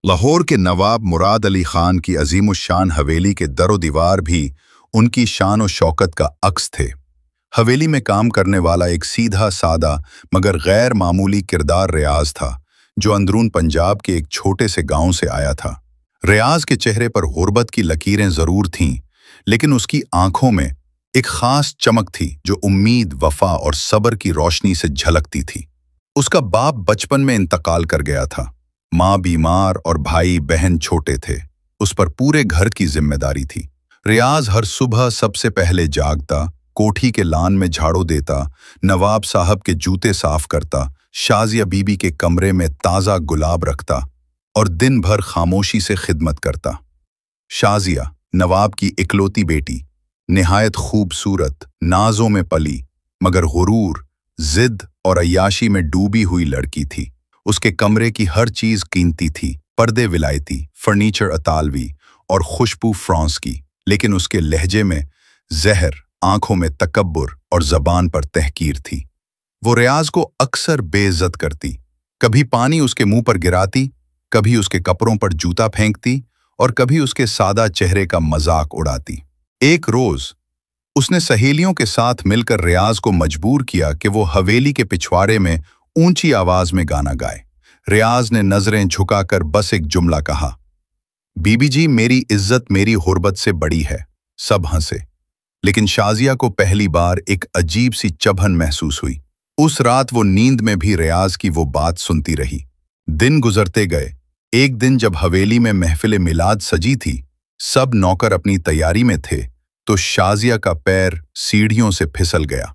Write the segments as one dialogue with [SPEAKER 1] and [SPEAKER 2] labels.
[SPEAKER 1] लाहौर के नवाब मुराद अली खान की अजीमुशान हवेली के दरो दीवार भी उनकी शान और शौकत का अक्स थे। हवेली में काम करने वाला एक सीधा सादा मगर गैर मामूली किरदार रियाज था, जो अंदरून पंजाब के एक छोटे से गांव से आया था। रियाज के चेहरे पर गुर्बत की लकीरें जरूर थीं, लेकिन उसकी आंखों में एक खास चमक थी जो उम्मीद, वफा और सब्र की रोशनी से झलकती थी। उसका बाप बचपन में इंतकाल कर गया था, माँ बीमार और भाई बहन छोटे थे। उस पर पूरे घर की जिम्मेदारी थी। रियाज हर सुबह सबसे पहले जागता, कोठी के लान में झाड़ू देता, नवाब साहब के जूते साफ करता, शाजिया बीबी के कमरे में ताज़ा गुलाब रखता और दिन भर खामोशी से खिदमत करता। शाजिया नवाब की इकलौती बेटी, निहायत खूबसूरत, नाजों में पली, मगर गुरूर, जिद और अय्याशी में डूबी हुई लड़की थी। उसके कमरे की हर चीज कीमती थी, पर्दे विलायती, फर्नीचर अतालवी और खुशबू फ्रांस की, लेकिन उसके लहजे में जहर, आंखों में तकब्बुर और जबान पर तहकीर थी। वो रियाज को अक्सर बेइज्जत करती, कभी पानी उसके मुंह पर गिराती, कभी उसके कपड़ों पर जूता फेंकती और कभी उसके सादा चेहरे का मजाक उड़ाती। एक रोज उसने सहेलियों के साथ मिलकर रियाज को मजबूर किया कि वो हवेली के पिछवाड़े में ऊंची आवाज में गाना गाए। रियाज ने नजरें झुकाकर बस एक जुमला कहा, बीबी जी, मेरी इज्जत मेरी गुर्बत से बड़ी है। सब हंसे, लेकिन शाजिया को पहली बार एक अजीब सी चुभन महसूस हुई। उस रात वो नींद में भी रियाज की वो बात सुनती रही। दिन गुजरते गए। एक दिन जब हवेली में महफिल मिलाद सजी थी, सब नौकर अपनी तैयारी में थे, तो शाजिया का पैर सीढ़ियों से फिसल गया।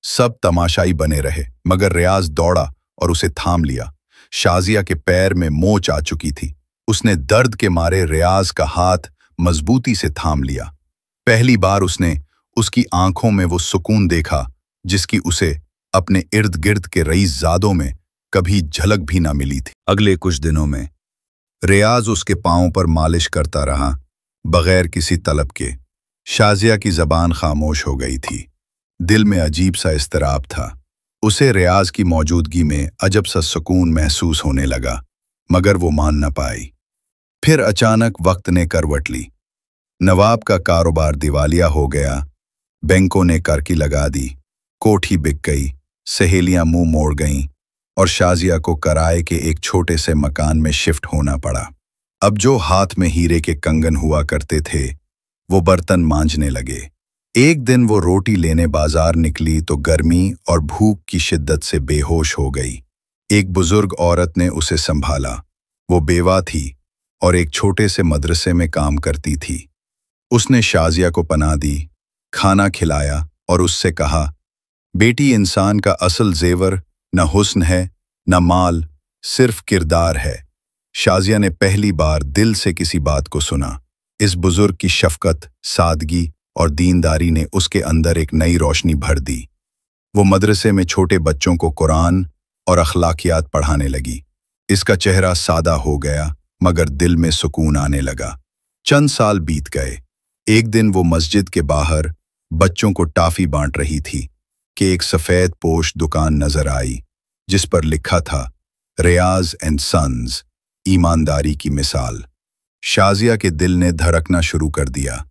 [SPEAKER 1] सब तमाशाई बने रहे, मगर रियाज दौड़ा और उसे थाम लिया। शाजिया के पैर में मोच आ चुकी थी। उसने दर्द के मारे रियाज का हाथ मजबूती से थाम लिया। पहली बार उसने उसकी आंखों में वो सुकून देखा जिसकी उसे अपने इर्द गिर्द के रईसजादों में कभी झलक भी ना मिली थी। अगले कुछ दिनों में रियाज उसके पांवों पर मालिश करता रहा, बगैर किसी तलब के। शाजिया की जबान खामोश हो गई थी। दिल में अजीब सा इस्तराब था। उसे रियाज की मौजूदगी में अजब सा सुकून महसूस होने लगा, मगर वो मान न पाई। फिर अचानक वक्त ने करवट ली। नवाब का कारोबार दिवालिया हो गया, बैंकों ने करकी लगा दी, कोठी बिक गई, सहेलियां मुंह मोड़ गईं और शाजिया को किराए के एक छोटे से मकान में शिफ्ट होना पड़ा। अब जो हाथ में हीरे के कंगन हुआ करते थे, वो बर्तन मांजने लगे। एक दिन वो रोटी लेने बाजार निकली तो गर्मी और भूख की शिद्दत से बेहोश हो गई। एक बुजुर्ग औरत ने उसे संभाला। वो बेवा थी और एक छोटे से मदरसे में काम करती थी। उसने शाजिया को पनाह दी, खाना खिलाया और उससे कहा, बेटी, इंसान का असल जेवर न हुस्न है न माल, सिर्फ किरदार है। शाजिया ने पहली बार दिल से किसी बात को सुना। इस बुजुर्ग की शफकत, सादगी और दीनदारी ने उसके अंदर एक नई रोशनी भर दी। वो मदरसे में छोटे बच्चों को कुरान और अखलाकियात पढ़ाने लगी। इसका चेहरा सादा हो गया, मगर दिल में सुकून आने लगा। चंद साल बीत गए। एक दिन वो मस्जिद के बाहर बच्चों को टाफी बांट रही थी कि एक सफ़ेद पोश दुकान नजर आई, जिस पर लिखा था, रियाज एंड सन्स, ईमानदारी की मिसाल। शाजिया के दिल ने धड़कना शुरू कर दिया।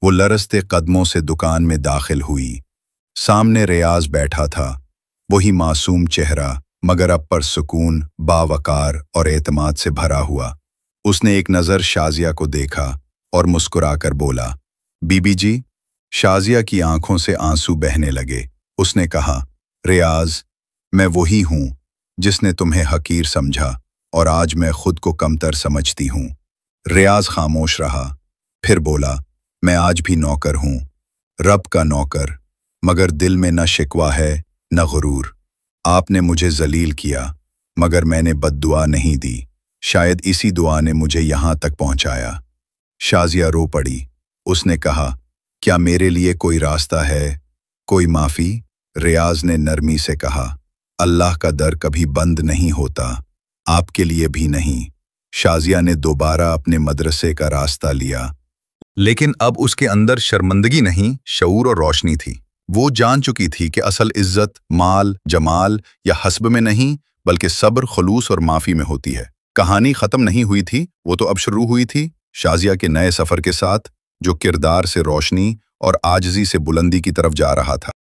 [SPEAKER 1] वो लरसते कदमों से दुकान में दाखिल हुई। सामने रियाज बैठा था, वही मासूम चेहरा, मगर अब पर सुकून, बावकार और एतमाद से भरा हुआ। उसने एक नज़र शाजिया को देखा और मुस्कुराकर बोला, बीबी जी। शाजिया की आंखों से आंसू बहने लगे। उसने कहा, रियाज, मैं वही हूं जिसने तुम्हें हकीर समझा और आज मैं खुद को कमतर समझती हूं। रियाज खामोश रहा, फिर बोला, मैं आज भी नौकर हूं, रब का नौकर, मगर दिल में न शिकवा है न गुरूर। आपने मुझे जलील किया, मगर मैंने बद्दुआ नहीं दी। शायद इसी दुआ ने मुझे यहां तक पहुंचाया। शाजिया रो पड़ी। उसने कहा, क्या मेरे लिए कोई रास्ता है, कोई माफ़ी? रियाज ने नरमी से कहा, अल्लाह का दर कभी बंद नहीं होता, आपके लिए भी नहीं। शाजिया ने दोबारा अपने मदरसे का रास्ता लिया, लेकिन अब उसके अंदर शर्मिंदगी नहीं, शऊर और रोशनी थी। वो जान चुकी थी कि असल इज्जत माल, जमाल या हस्ब में नहीं, बल्कि सब्र, खुलूस और माफ़ी में होती है। کہانی ختم نہیں ہوئی تھی، وہ تو اب شروع ہوئی تھی، شازیہ کے نئے سفر کے ساتھ، جو کردار سے روشنی اور عاجزی سے بلندی کی طرف جا رہا تھا۔